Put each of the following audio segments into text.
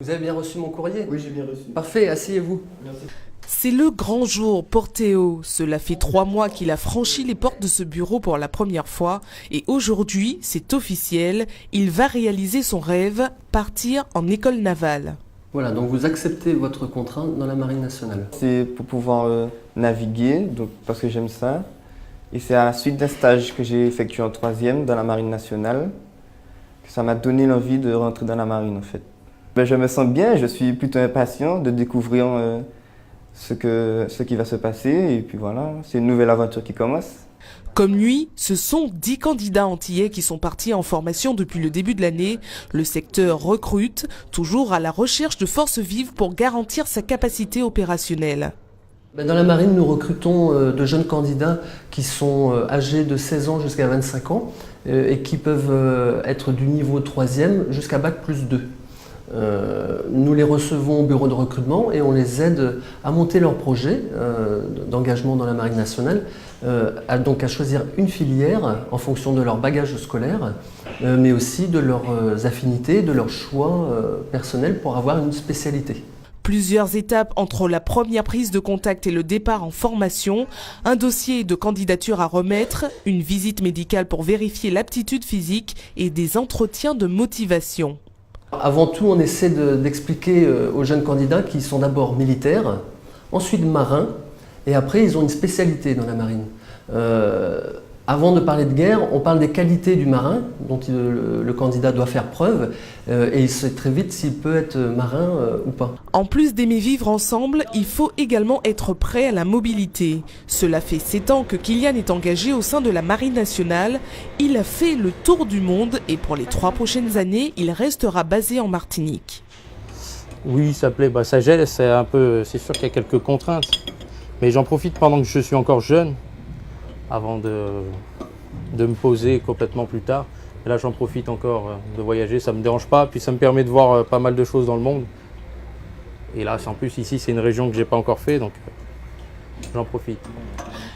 Vous avez bien reçu mon courrier? Oui, j'ai bien reçu. Parfait, asseyez-vous. Merci. C'est le grand jour pour Théo. Cela fait 3 mois qu'il a franchi les portes de ce bureau pour la première fois. Et aujourd'hui, c'est officiel, il va réaliser son rêve, partir en école navale. Voilà, donc vous acceptez votre contrat dans la Marine nationale. C'est pour pouvoir naviguer, donc, parce que j'aime ça. Et c'est à la suite d'un stage que j'ai effectué en 3e dans la Marine nationale que ça m'a donné l'envie de rentrer dans la Marine en fait. Je me sens bien, je suis plutôt impatient de découvrir ce qui va se passer. Et puis voilà, c'est une nouvelle aventure qui commence. Comme lui, ce sont 10 candidats antillais qui sont partis en formation depuis le début de l'année. Le secteur recrute, toujours à la recherche de forces vives pour garantir sa capacité opérationnelle. Dans la Marine, nous recrutons de jeunes candidats qui sont âgés de 16 ans jusqu'à 25 ans et qui peuvent être du niveau 3e jusqu'à Bac+2. Nous les recevons au bureau de recrutement et on les aide à monter leur projet d'engagement dans la Marine nationale, donc à choisir une filière en fonction de leur bagage scolaire, mais aussi de leurs affinités, de leurs choix personnels pour avoir une spécialité. Plusieurs étapes entre la première prise de contact et le départ en formation, un dossier de candidature à remettre, une visite médicale pour vérifier l'aptitude physique et des entretiens de motivation. Avant tout, on essaie d'expliquer aux jeunes candidats qu'ils sont d'abord militaires, ensuite marins, et après ils ont une spécialité dans la marine. Avant de parler de guerre, on parle des qualités du marin dont le candidat doit faire preuve et il sait très vite s'il peut être marin ou pas. En plus d'aimer vivre ensemble, il faut également être prêt à la mobilité. Cela fait 7 ans que Kylian est engagé au sein de la Marine nationale. Il a fait le tour du monde et pour les 3 prochaines années, il restera basé en Martinique. Oui, ça plaît, ça gèle, c'est sûr qu'il y a quelques contraintes. Mais j'en profite pendant que je suis encore jeune, avant de me poser complètement plus tard. Et là, j'en profite encore de voyager, ça ne me dérange pas. Puis ça me permet de voir pas mal de choses dans le monde. Et là, en plus, ici, c'est une région que je n'ai pas encore fait, donc j'en profite.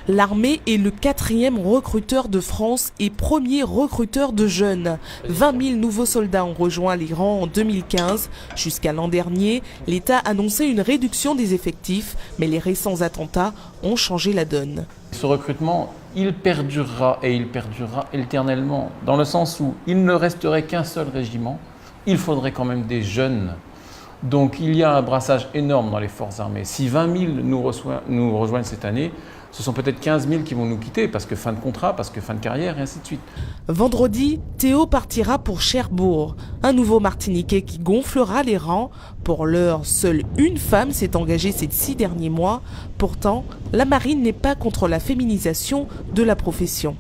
L'armée est le 4e recruteur de France et premier recruteur de jeunes. 20 000 nouveaux soldats ont rejoint les rangs en 2015. Jusqu'à l'an dernier, l'État annonçait une réduction des effectifs, mais les récents attentats ont changé la donne. Ce recrutement, il perdurera et il perdurera éternellement, dans le sens où il ne resterait qu'un seul régiment. Il faudrait quand même des jeunes. Donc il y a un brassage énorme dans les forces armées. Si 20 000 nous rejoignent cette année, ce sont peut-être 15 000 qui vont nous quitter parce que fin de contrat, parce que fin de carrière et ainsi de suite. Vendredi, Théo partira pour Cherbourg, un nouveau Martiniquais qui gonflera les rangs. Pour l'heure, seule une femme s'est engagée ces 6 derniers mois. Pourtant, la marine n'est pas contre la féminisation de la profession.